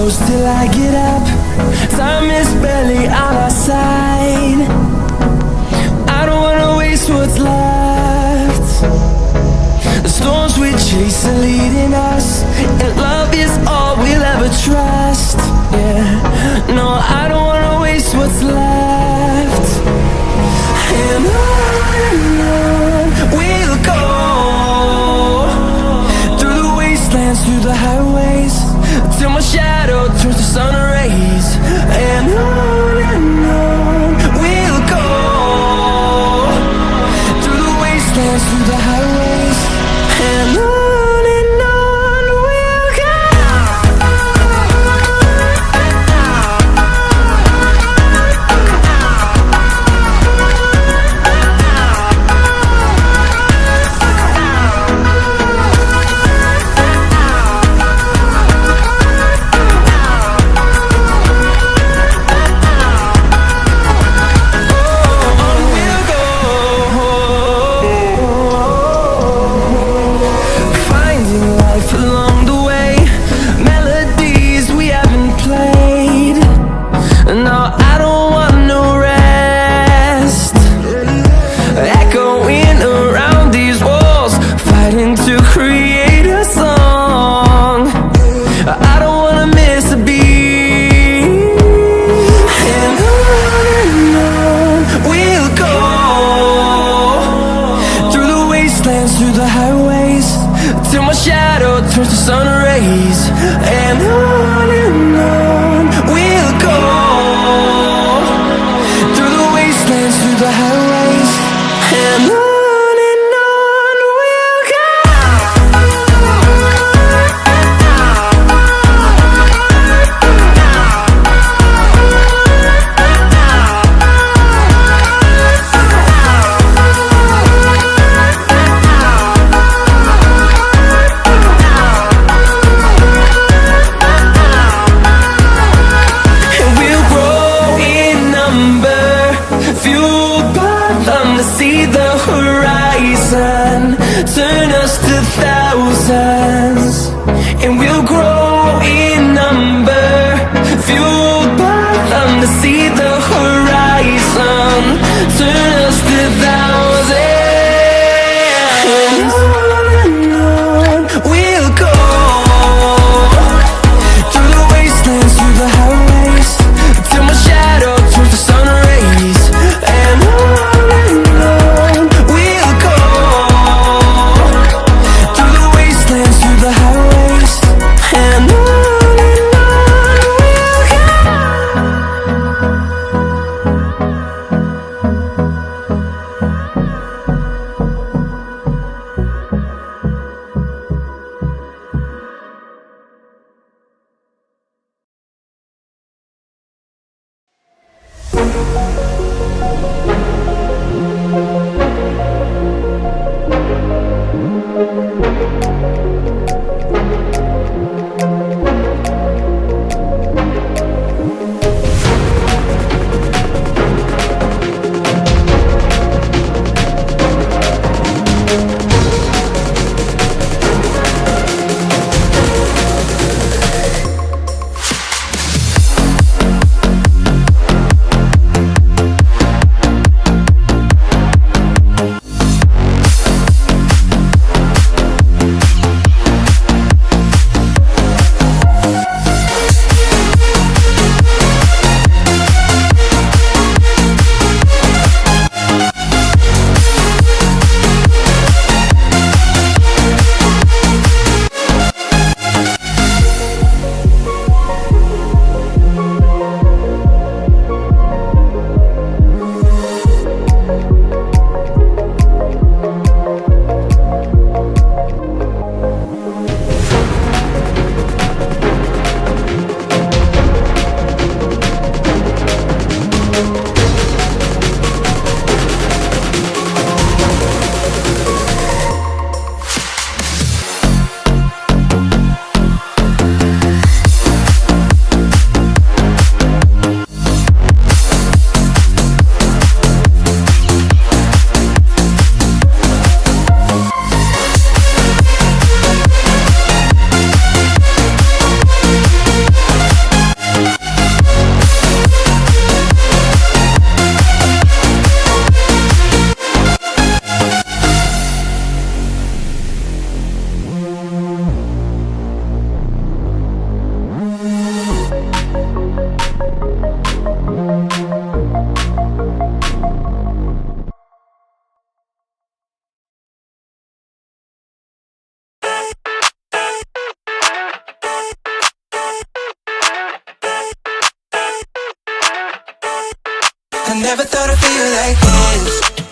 close till I get up. Time is barely on our side. I don't wanna waste what's left. The storms we chase are leading us, and love is all we'll ever trust. Yeah, no, I don't wanna waste what's left. And on we'll go, through the wastelands, through the highways, till my shadow turns to sun rays. And on we'll go, through the wastelands, through the highways, and on we'll go. Through the highways, till my shadow turns to sun rays. And on we'll go, through the wastelands, through the highways, and on we'll go. See the horizon turn us to thousands, and we'll grow in number, fueled by them. To see the horizon turn us to thousands, and on we'll go, through the wastelands, through the highways, till my shadow turns to sun rays. And we'll go, through the wastelands, I never thought I'd feel like this.